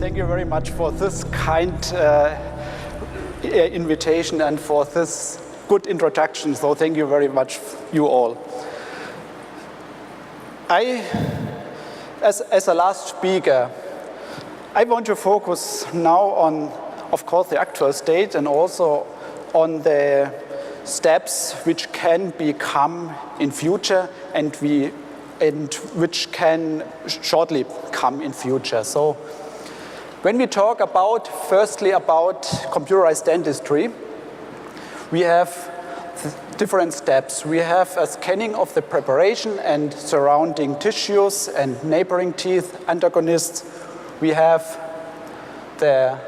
Thank you very much for this kind invitation and for this good introduction. So thank you very much, you all. As a last speaker, I want to focus now on, of course, the actual state and also on the steps which can become in future and which can shortly come in future. So when we talk about, firstly, about computerized dentistry, we have different steps. We have a scanning of the preparation and surrounding tissues and neighboring teeth antagonists. We have the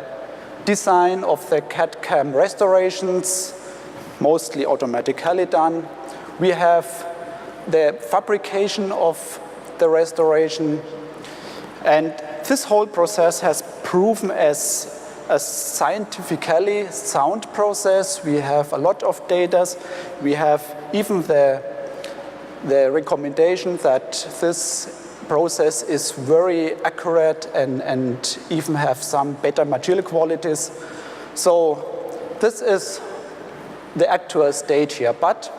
design of the CAD/CAM restorations, mostly automatically done. We have the fabrication of the restoration. And this whole process has proven as a scientifically sound process. We have a lot of data. We have even the recommendation that this process is very accurate and even have some better material qualities. So this is the actual state here. But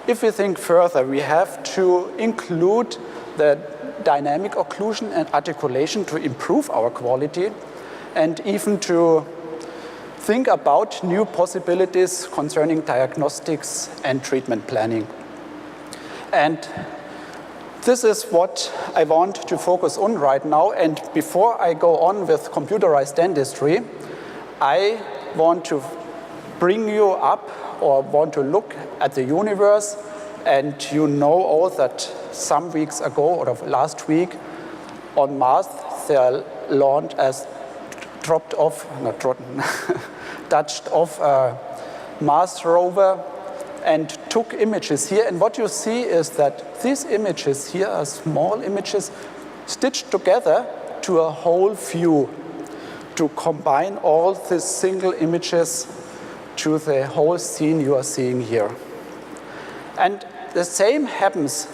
if we think further, we have to include the dynamic occlusion and articulation to improve our quality, and even to think about new possibilities concerning diagnostics and treatment planning. And this is what I want to focus on right now. And before I go on with computerized dentistry, I want to bring you up or want to look at the universe. And you know all that some weeks ago, or last week, on Mars, they launched as touched off a Mars rover and took images here. And what you see is that these images here are small images stitched together to a whole view to combine all these single images to the whole scene you are seeing here. And the same happens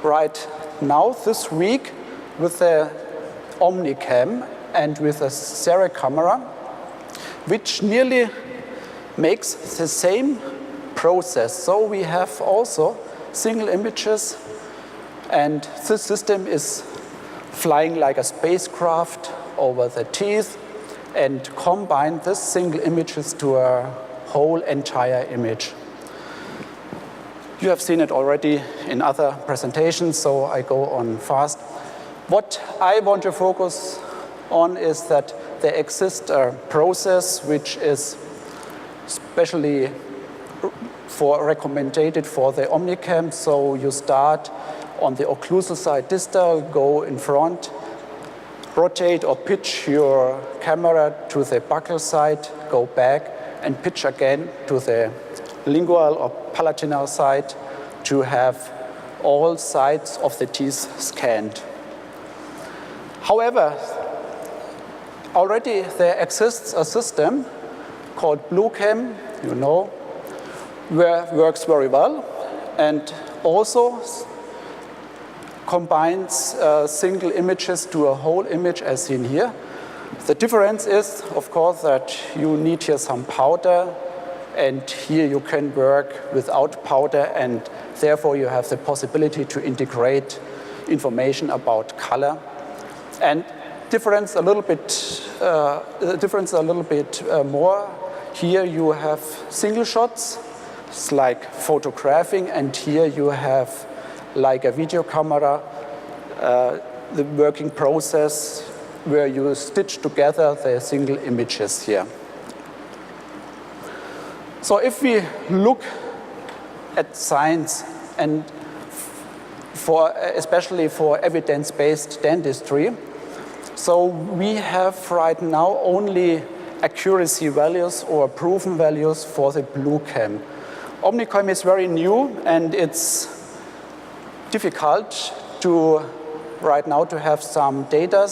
right now this week with the OmniCam and with a CEREC camera, which nearly makes the same process. So we have also single images, and this system is flying like a spacecraft over the teeth and combine these single images to a whole entire image. You have seen it already in other presentations, so I go on fast. What I want to focus on is that there exists a process which is specially recommended for the OmniCam. So you start on the occlusal side distal, go in front, rotate or pitch your camera to the buccal side, go back and pitch again to the lingual or palatinal side to have all sides of the teeth scanned. However, already there exists a system called BlueCam, you know, where works very well and also combines single images to a whole image as seen here. The difference is, of course, that you need here some powder, and here you can work without powder, and therefore you have the possibility to integrate information about color. And difference a little bit more. Here you have single shots, it's like photographing, and here you have like a video camera, the working process where you stitch together the single images here. So if we look at science, and especially for evidence-based dentistry, so we have right now only accuracy values or proven values for the BlueCam. OmniCam is very new, and it's difficult right now to have some data.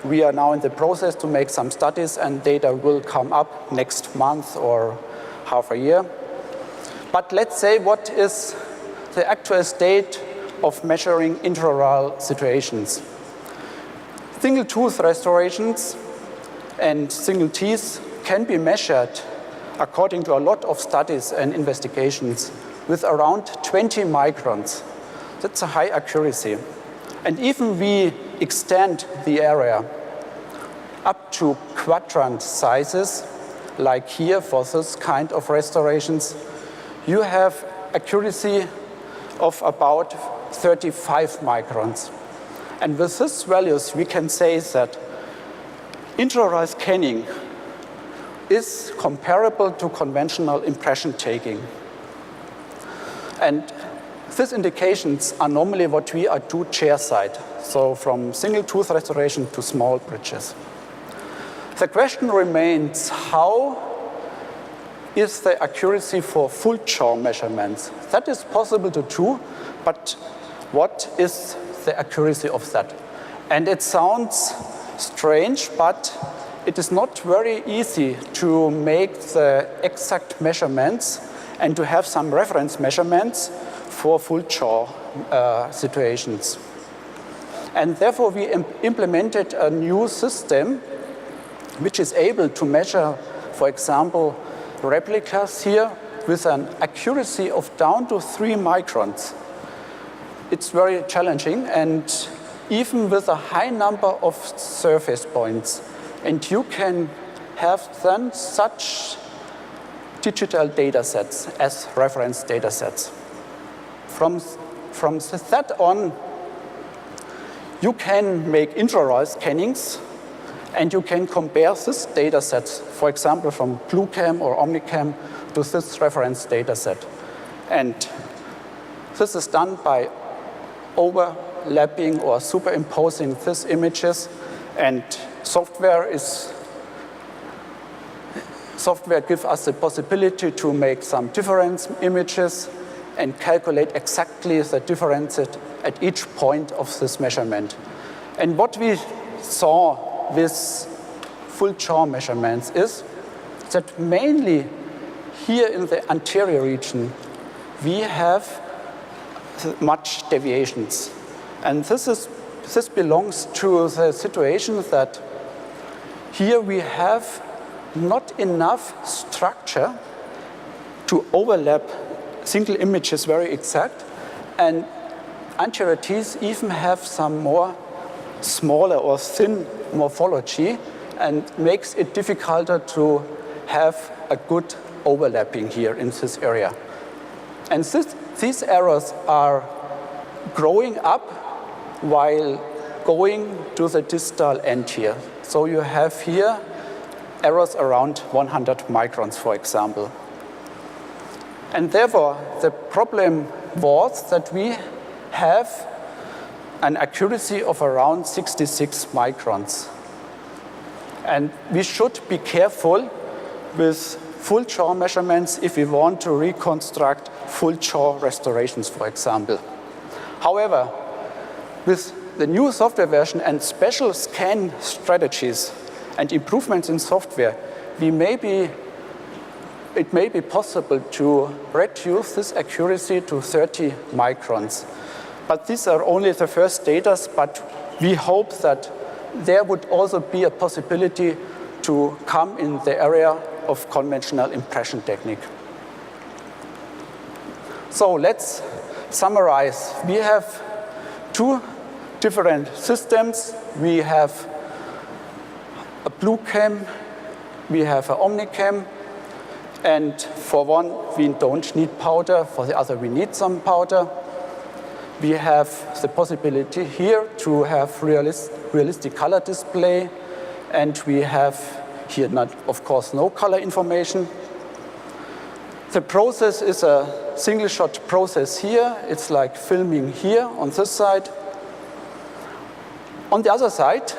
We are now in the process to make some studies, and data will come up next month or half a year. But let's say, what is the actual state of measuring intraoral situations? Single tooth restorations and single teeth can be measured according to a lot of studies and investigations with around 20 microns. That's a high accuracy. And even we extend the area up to quadrant sizes, like here for this kind of restorations, you have accuracy of about 35 microns. And with these values, we can say that intraoral scanning is comparable to conventional impression taking. And these indications are normally what we do chairside, so from single tooth restoration to small bridges. The question remains, how is the accuracy for full jaw measurements? That is possible to do, but what is the accuracy of that? And it sounds strange, but it is not very easy to make the exact measurements and to have some reference measurements for full jaw situations. And therefore, we implemented a new system which is able to measure, for example, replicas here with an accuracy of down to 3 microns. It's very challenging, and even with a high number of surface points, and you can have then such digital data sets as reference data sets. From that on, you can make intraoral scannings, and you can compare these data sets, for example, from BlueCam or OmniCam to this reference data set. And this is done by overlapping or superimposing these images, and software gives us the possibility to make some difference images and calculate exactly the differences at each point of this measurement. And what we saw with full jaw measurements is that mainly here in the anterior region, we have much deviations. And this belongs to the situation that here we have not enough structure to overlap single images very exact, and anterior teeth even have some more smaller or thin morphology, and makes it difficult to have a good overlapping here in this area. And these errors are growing up while going to the distal end here. So you have here errors around 100 microns, for example. And therefore, the problem was that we have an accuracy of around 66 microns. And we should be careful with full jaw measurements if we want to reconstruct full jaw restorations, for example. However, with the new software version and special scan strategies and improvements in software, it may be possible to reduce this accuracy to 30 microns. But these are only the first data, but we hope that there would also be a possibility to come in the area of conventional impression technique. So let's summarize. We have two different systems. We have a BlueCam, we have an OmniCam, and for one we don't need powder, for the other we need some powder. We have the possibility here to have realistic color display, and we have here, of course, no color information. The process is a single shot process here. It's like filming here on this side. On the other side,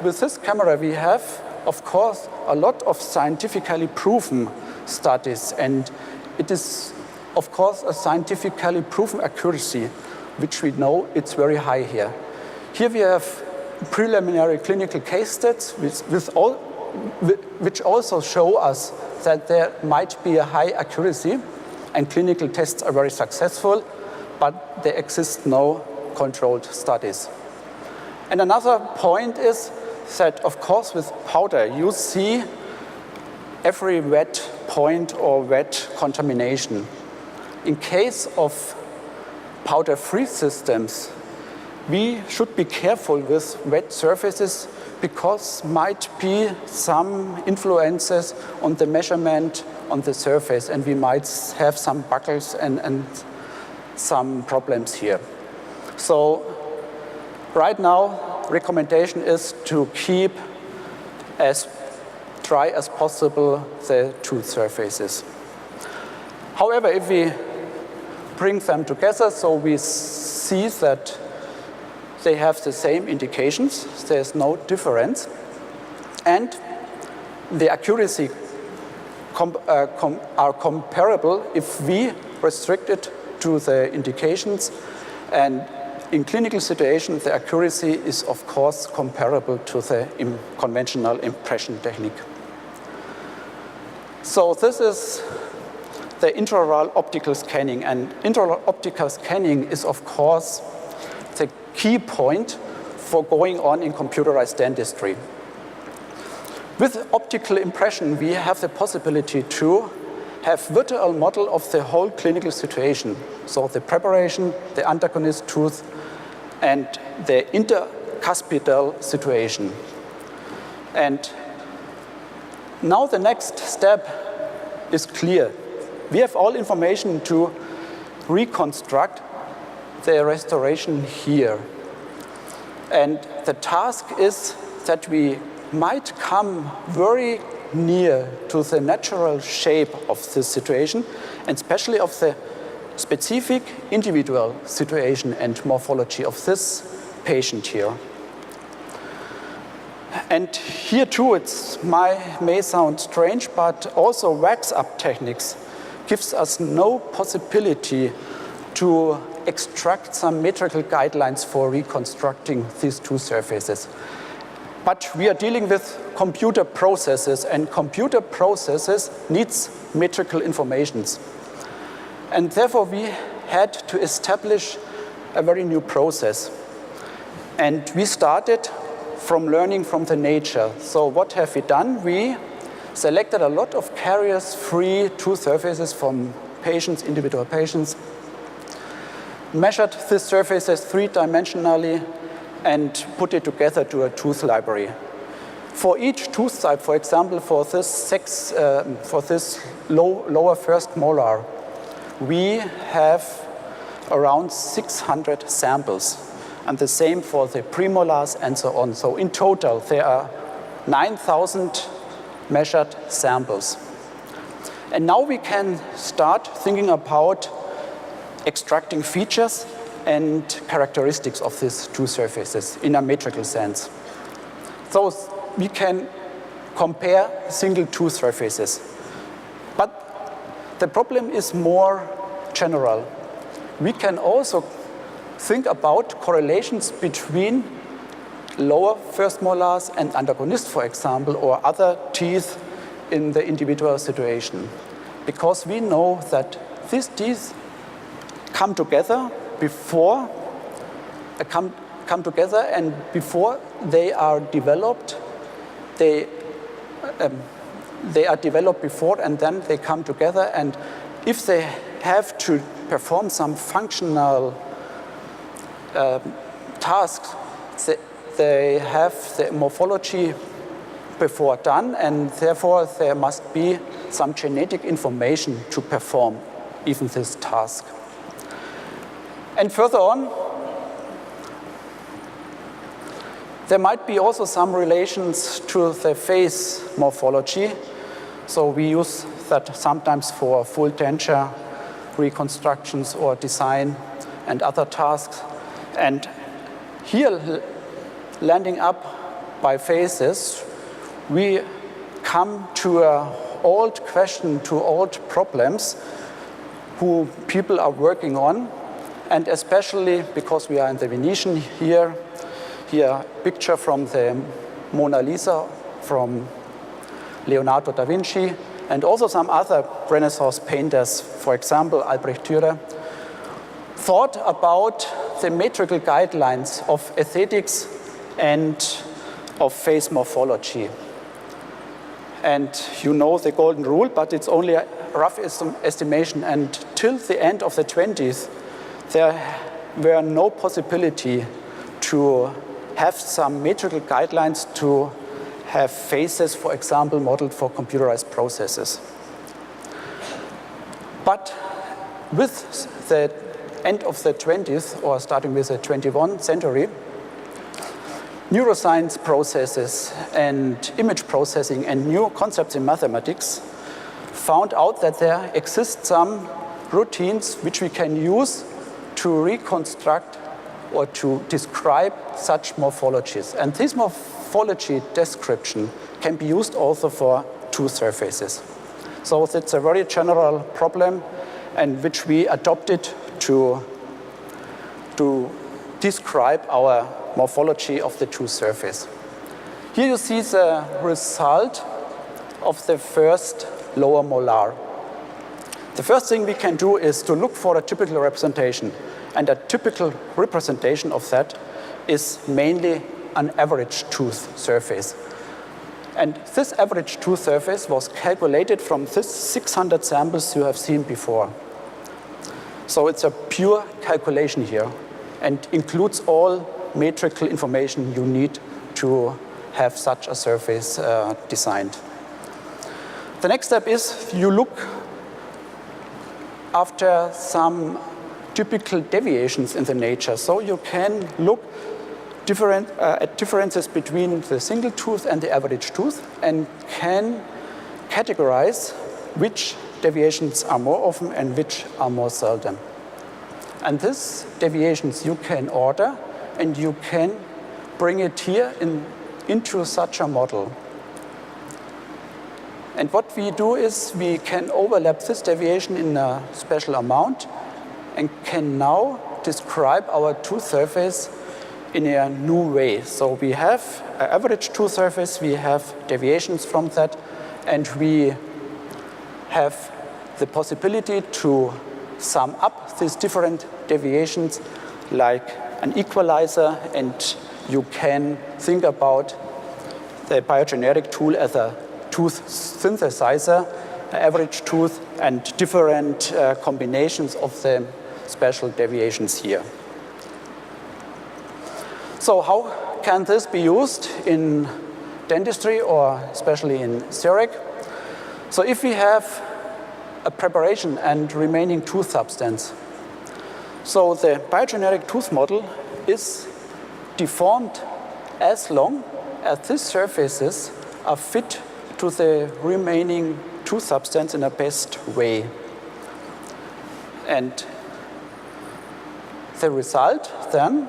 with this camera we have, of course, a lot of scientifically proven studies, and it is, of course, a scientifically proven accuracy, which we know it's very high here. Here we have preliminary clinical case studies which also show us that there might be a high accuracy, and clinical tests are very successful, but there exist no controlled studies. And another point is that, of course, with powder, you see every wet point or wet contamination. In case of powder-free systems, we should be careful with wet surfaces because might be some influences on the measurement on the surface, and we might have some buckles and some problems here. So right now, recommendation is to keep as dry as possible the two surfaces. However, if we bring them together, so we see that they have the same indications, there's no difference, and the accuracy are comparable if we restrict it to the indications, and in clinical situations, the accuracy is of course comparable to the conventional impression technique. So this is the intraoral optical scanning, and intraoral optical scanning is of course the key point for going on in computerized dentistry. With optical impression, we have the possibility to have virtual model of the whole clinical situation. So the preparation, the antagonist tooth, and the intercuspidal situation. And now the next step is clear. We have all information to reconstruct the restoration here. And the task is that we might come very near to the natural shape of this situation, and especially of the specific individual situation and morphology of this patient here. And here too, it may sound strange, but also wax-up techniques gives us no possibility to extract some metrical guidelines for reconstructing these two surfaces. But we are dealing with computer processes, and computer processes needs metrical informations. And therefore, we had to establish a very new process. And we started from learning from the nature. So what have we done? We selected a lot of caries-free tooth surfaces from patients, individual patients, measured these surfaces three-dimensionally, and put it together to a tooth library. For each tooth type, for example, for this lower first molar, we have around 600 samples, and the same for the premolars and so on. So in total, there are 9,000 measured samples. And now we can start thinking about extracting features and characteristics of these two surfaces in a metrical sense. So we can compare single tooth surfaces. But the problem is more general. We can also think about correlations between lower first molars and antagonist, for example, or other teeth in the individual situation. Because we know that these teeth come together and before they are developed, they are developed before and then they come together, and if they have to perform some functional tasks, they have the morphology before done, and therefore there must be some genetic information to perform even this task. And further on, there might be also some relations to the face morphology. So we use that sometimes for full denture reconstructions or design and other tasks. And here, landing up by faces, we come to an old question, to old problems who people are working on. And especially because we are in the Venetian here a picture from the Mona Lisa from Leonardo da Vinci, and also some other Renaissance painters, for example, Albrecht Dürer, thought about the metrical guidelines of aesthetics and of phase morphology. And you know the golden rule, but it's only a rough estimation. And till the end of the 20s, there were no possibility to have some metrical guidelines to have phases, for example, modeled for computerized processes. But with the end of the 20th, or starting with the 21st century, neuroscience processes and image processing and new concepts in mathematics found out that there exist some routines which we can use to reconstruct or to describe such morphologies. And this morphology description can be used also for two surfaces. So it's a very general problem, and which we adopted to describe our morphology of the two surface. Here you see the result of the first lower molar. The first thing we can do is to look for a typical representation. And a typical representation of that is mainly an average tooth surface. And this average tooth surface was calculated from this 600 samples you have seen before. So it's a pure calculation here and includes all metrical information you need to have such a surface designed. The next step is you look after some typical deviations in the nature. So you can look at differences between the single tooth and the average tooth and can categorize which deviations are more often and which are more seldom. And these deviations you can order and you can bring it here into such a model. And what we do is we can overlap this deviation in a special amount and can now describe our tooth surface in a new way. So we have an average tooth surface, we have deviations from that, and we have the possibility to sum up these different deviations like an equalizer, and you can think about the biogeneric tool as a tooth synthesizer, average tooth, and different combinations of the special deviations here. So how can this be used in dentistry or especially in CEREC? So if we have a preparation and remaining tooth substance, so the biogeneric tooth model is deformed as long as these surfaces are fit to the remaining tooth substance in a best way. And the result then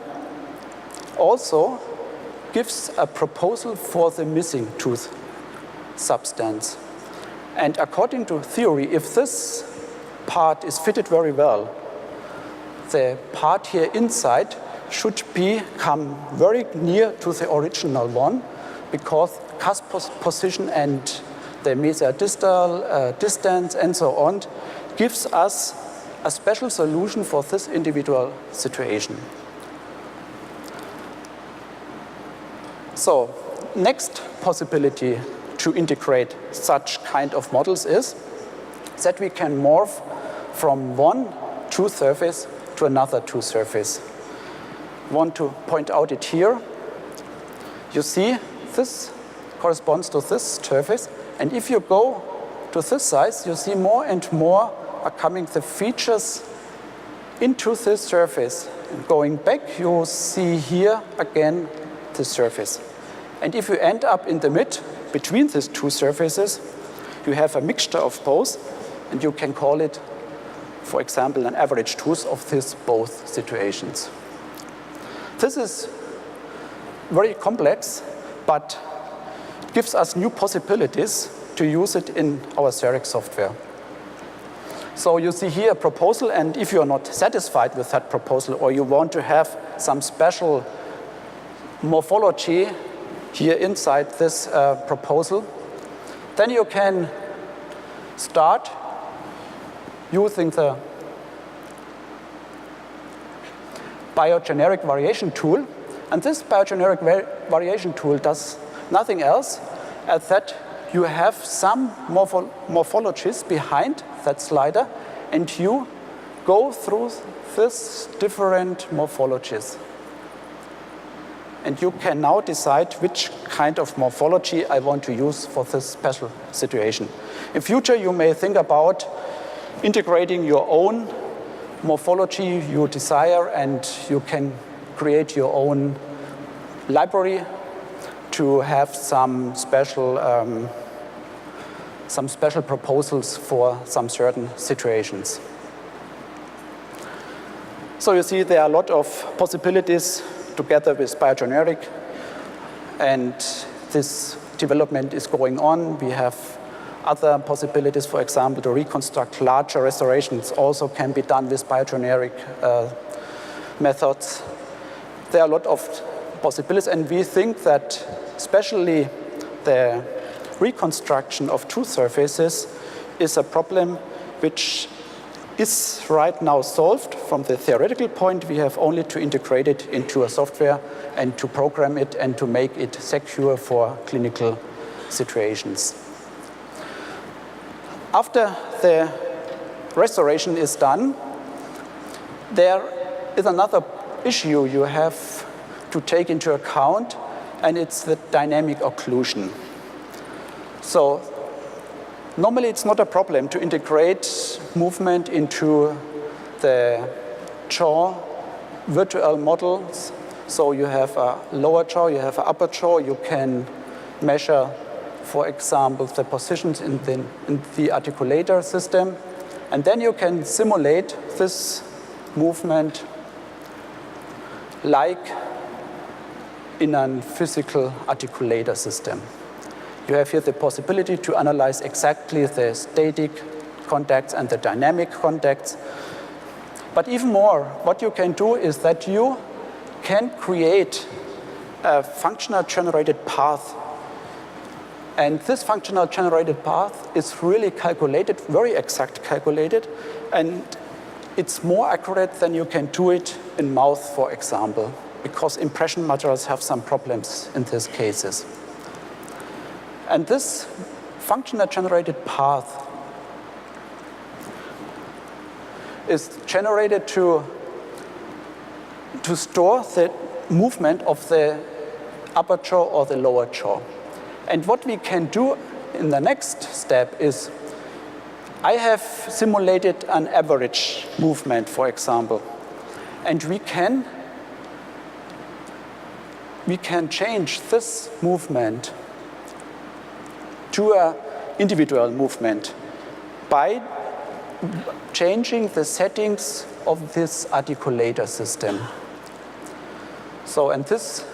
also gives a proposal for the missing tooth substance. And according to theory, if this part is fitted very well, the part here inside should come very near to the original one, because cusp position and the mesodistal distance and so on gives us a special solution for this individual situation. So, next possibility to integrate such kind of models is that we can morph from one tooth surface to another tooth surface. I want to point out it here. You see, this corresponds to this surface, and if you go to this size, you see more and more are coming the features into this surface. And going back, you see here again the surface. And if you end up in the mid between these two surfaces, you have a mixture of both, and you can call it, for example, an average tooth of these both situations. This is very complex, but gives us new possibilities to use it in our CEREC software. So you see here a proposal, and if you're not satisfied with that proposal, or you want to have some special morphology here inside this proposal, then you can start using the biogeneric variation tool. And this biogeneric variation tool does nothing else as that you have some morphologies behind that slider, and you go through these different morphologies. And you can now decide which kind of morphology I want to use for this special situation. In future, you may think about integrating your own morphology you desire, and you can create your own library to have some special proposals for some certain situations. So you see there are a lot of possibilities together with biogeneric, and this development is going on. We have other possibilities, for example, to reconstruct larger restorations also can be done with biogeneric methods. There are a lot of possibilities, and we think that especially the reconstruction of two surfaces is a problem which is right now solved. From the theoretical point, we have only to integrate it into a software and to program it and to make it secure for clinical situations. After the restoration is done, there is another issue you have to take into account, and it's the dynamic occlusion. So normally it's not a problem to integrate movement into the jaw virtual models. So you have a lower jaw, you have an upper jaw, you can measure, for example, the positions in the articulator system, and then you can simulate this movement like in a physical articulator system. You have here the possibility to analyze exactly the static contacts and the dynamic contacts. But even more, what you can do is that you can create a functional generated path. And this functional generated path is really calculated, very exact calculated, and it's more accurate than you can do it in mouth, for example, because impression materials have some problems in these cases. And this functional generated path is generated to store the movement of the upper jaw or the lower jaw. And what we can do in the next step is, I have simulated an average movement, for example, and we can change this movement to an individual movement by changing the settings of this articulator system. So, and this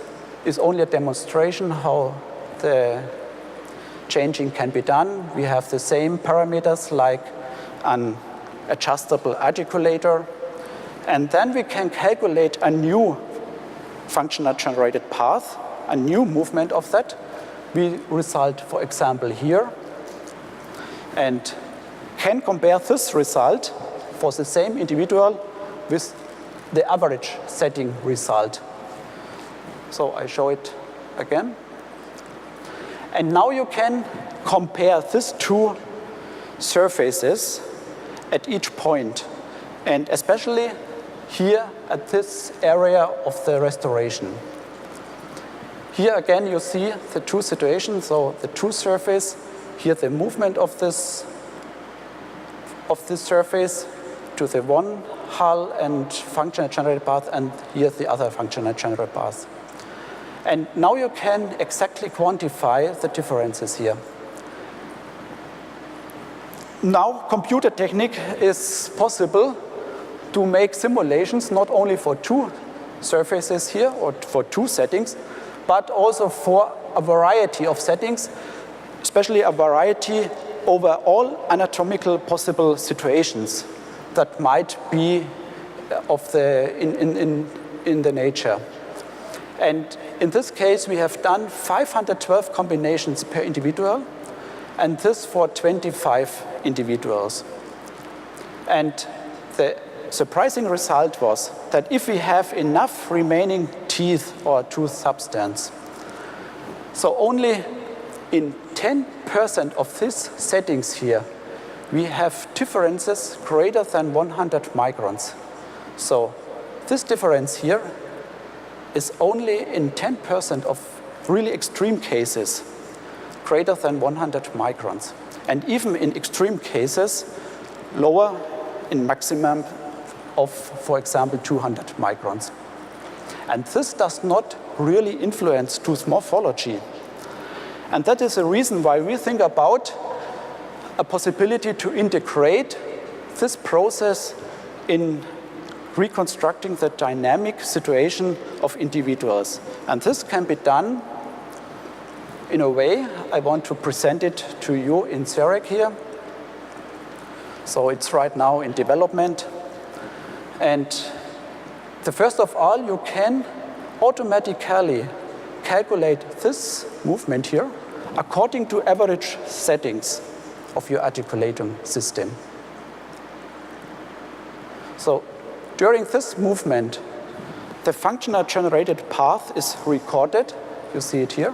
is only a demonstration how the changing can be done. We have the same parameters like an adjustable articulator, and then we can calculate a new functional generated path, a new movement of that. We result, for example, here, and can compare this result for the same individual with the average setting result. So I show it again. And now you can compare these two surfaces at each point, and especially here at this area of the restoration. Here again you see the two situations, so the two surface, here the movement of this surface to the one hull and functional generated path, and here the other functional generated path. And now you can exactly quantify the differences here. Now computer technique is possible to make simulations not only for two surfaces here or for two settings, but also for a variety of settings, especially a variety over all anatomical possible situations that might be in the nature. And in this case, we have done 512 combinations per individual, and this for 25 individuals. And the surprising result was that if we have enough remaining teeth or tooth substance, so only in 10% of these settings here, we have differences greater than 100 microns. So this difference here is only in 10% of really extreme cases greater than 100 microns. And even in extreme cases, lower in maximum of, for example, 200 microns. And this does not really influence tooth morphology. And that is the reason why we think about a possibility to integrate this process in reconstructing the dynamic situation of individuals. And this can be done in a way. I want to present it to you in CEREC here. So it's right now in development. And first of all, you can automatically calculate this movement here according to average settings of your articulating system. So during this movement, the functional generated path is recorded. You see it here.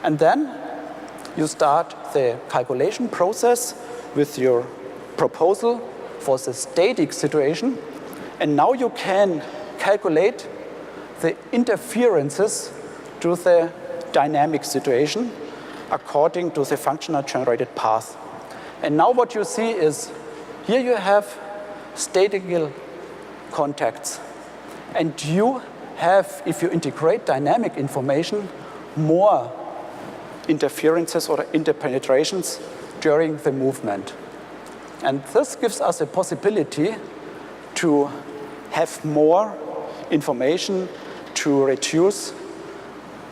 And then you start the calculation process with your proposal for the static situation. And now you can calculate the interferences to the dynamic situation according to the functional generated path. And now what you see is here you have statical contacts. And you have, if you integrate dynamic information, more interferences or interpenetrations during the movement. And this gives us a possibility to have more information to reduce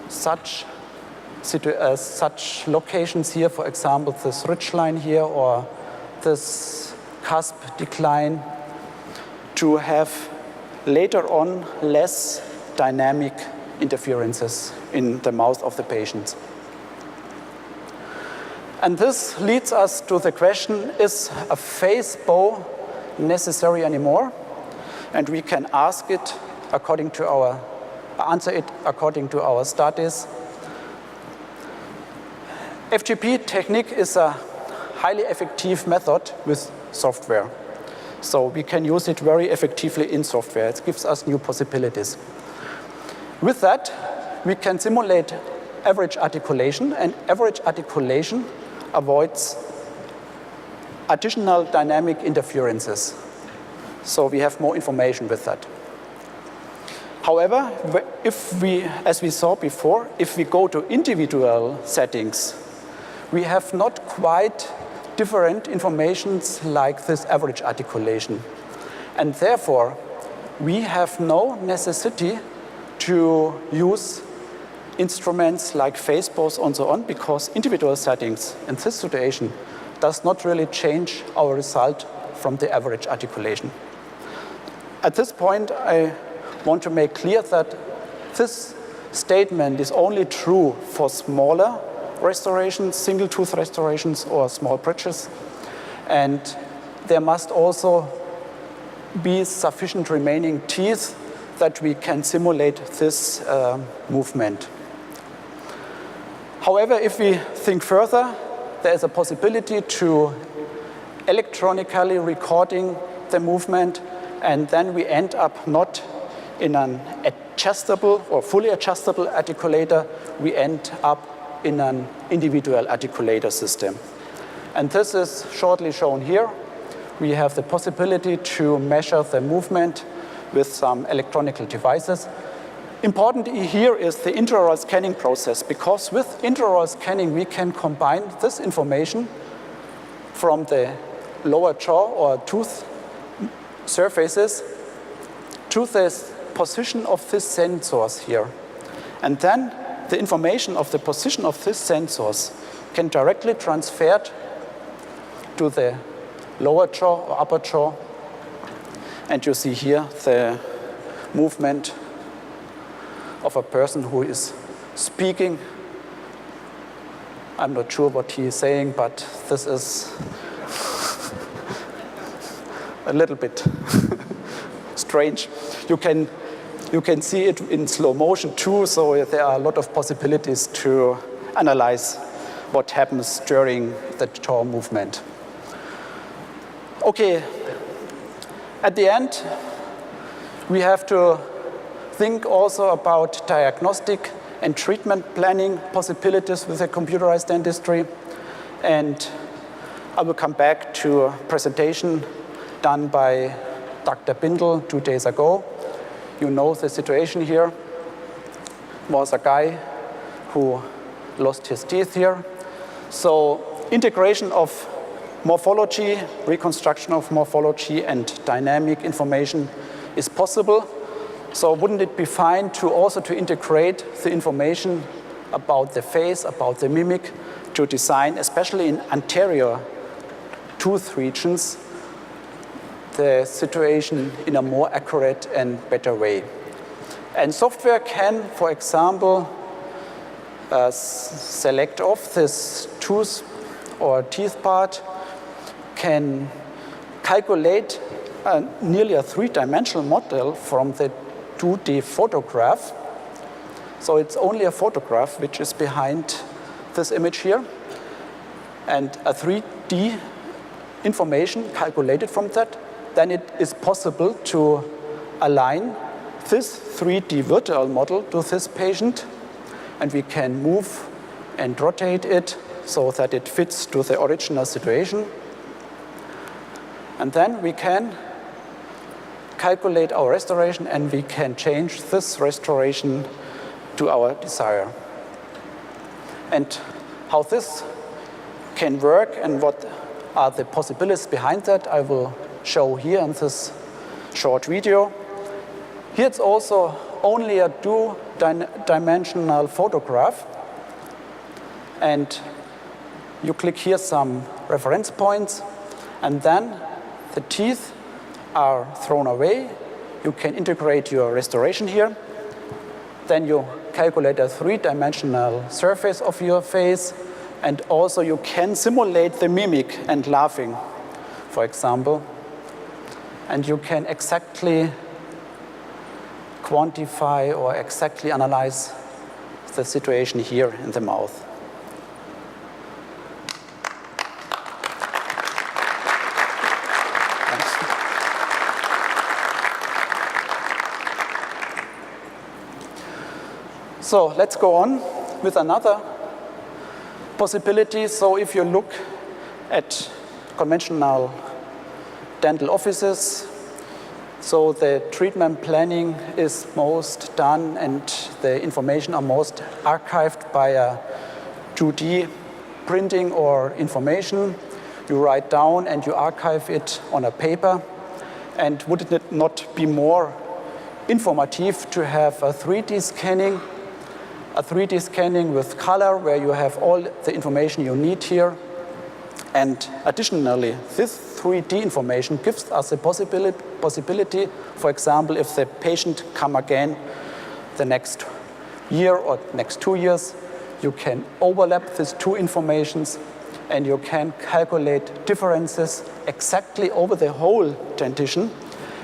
such locations here, for example, this ridge line here or this cusp decline, to have later on less dynamic interferences in the mouth of the patients. And this leads us to the question, is a phase bow necessary anymore? And we can answer it according to our studies. FGP technique is a highly effective method with software. So we can use it very effectively in software. It gives us new possibilities. With that, we can simulate average articulation, and average articulation avoids additional dynamic interferences. So we have more information with that. However, if we, as we saw before, if we go to individual settings, we have not quite different informations like this average articulation. And therefore, we have no necessity to use instruments like phase bows and so on, because individual settings in this situation does not really change our result from the average articulation. At this point, I want to make clear that this statement is only true for smaller restorations, single tooth restorations or small bridges. And there must also be sufficient remaining teeth that we can simulate this movement. However, if we think further, there is a possibility to electronically recording the movement, and then we end up not in an adjustable or fully adjustable articulator, we end up in an individual articulator system. And this is shortly shown here. We have the possibility to measure the movement with some electronic devices. Important here is the intraoral scanning process, because with intraoral scanning we can combine this information from the lower jaw or tooth surfaces to the position of these sensors here. And then the information of the position of these sensors can directly transfer to the lower jaw or upper jaw. And you see here the movement of a person who is speaking. I'm not sure what he is saying, but this is a little bit strange. You can see it in slow motion too, so there are a lot of possibilities to analyze what happens during the jaw movement. Okay, at the end, we have to think also about diagnostic and treatment planning possibilities with a computerized dentistry. And I will come back to a presentation done by Dr. Bindel 2 days ago. You know the situation here. Was a guy who lost his teeth here. So integration of morphology, reconstruction of morphology and dynamic information is possible. So wouldn't it be fine to also to integrate the information about the face, about the mimic, to design, especially in anterior tooth regions, the situation in a more accurate and better way. And software can, for example, select off this tooth or teeth part, can calculate nearly a three-dimensional model from the 2D photograph. So it's only a photograph which is behind this image here, and a 3D information calculated from that. Then it is possible to align this 3D virtual model to this patient, and we can move and rotate it so that it fits to the original situation. And then we can calculate our restoration, and we can change this restoration to our desire. And how this can work and what are the possibilities behind that, I will show here in this short video. Here it's also only a two-dimensional photograph, and you click here some reference points, and then the teeth are thrown away. You can integrate your restoration here. Then you calculate a three-dimensional surface of your face, and also you can simulate the mimic and laughing, for example. And you can exactly quantify or exactly analyze the situation here in the mouth. So let's go on with another possibility. So if you look at conventional dental offices, so the treatment planning is most done and the information are most archived by a 2D printing or information. You write down and you archive it on a paper. And would it not be more informative to have a 3D scanning? A 3D scanning with color where you have all the information you need here. And additionally, this 3D information gives us a possibility, for example, if the patient come again the next year or next 2 years, you can overlap these two informations and you can calculate differences exactly over the whole dentition.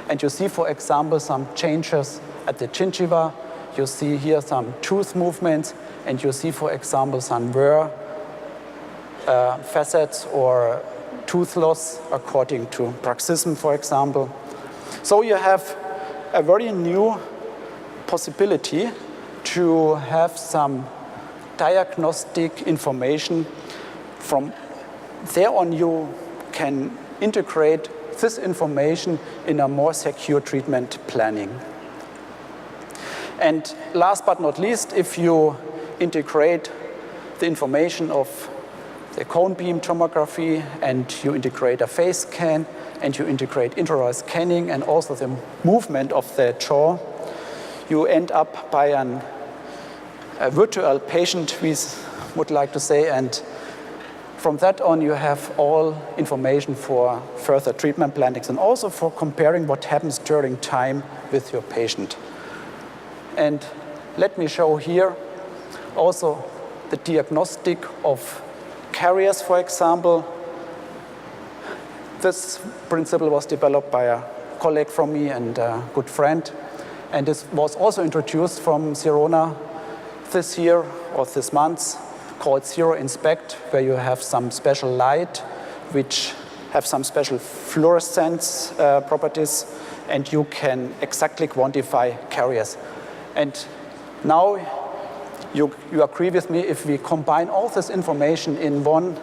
And you see, for example, some changes at the gingiva. You see here some tooth movements, and you see, for example, some wear facets or tooth loss according to bruxism, for example. So you have a very new possibility to have some diagnostic information. From there on, you can integrate this information in a more secure treatment planning. And last but not least, if you integrate the information of the cone beam tomography and you integrate a face scan and you integrate intraoral scanning and also the movement of the jaw, you end up by a virtual patient, we would like to say, and from that on you have all information for further treatment plannings and also for comparing what happens during time with your patient. And let me show here also the diagnostic of caries, for example. This principle was developed by a colleague from me and a good friend. And this was also introduced from Sirona this year or this month, called Zero Inspect, where you have some special light which have some special fluorescence properties, and you can exactly quantify carriers. And now you agree with me, if we combine all this information in one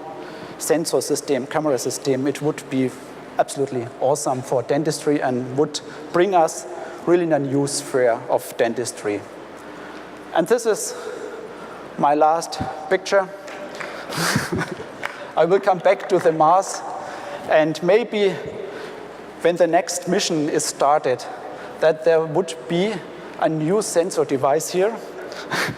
sensor system, camera system, it would be absolutely awesome for dentistry and would bring us really in a new sphere of dentistry. And this is my last picture. I will come back to the Mars, and maybe when the next mission is started, that there would be a new sensor device here,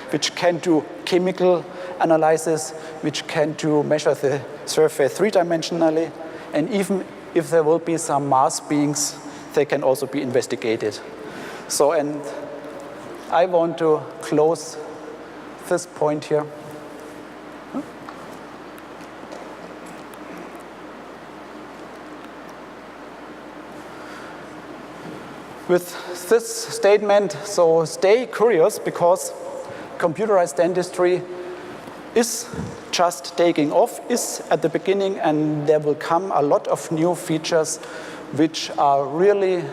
which can do chemical analysis, which can do measure the surface three-dimensionally, and even if there will be some Mars beings, they can also be investigated. So, and I want to close this point here. With this statement, so stay curious, because computerized dentistry is just taking off, is at the beginning, and there will come a lot of new features which are really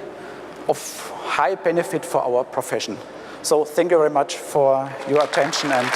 of high benefit for our profession. So thank you very much for your attention, and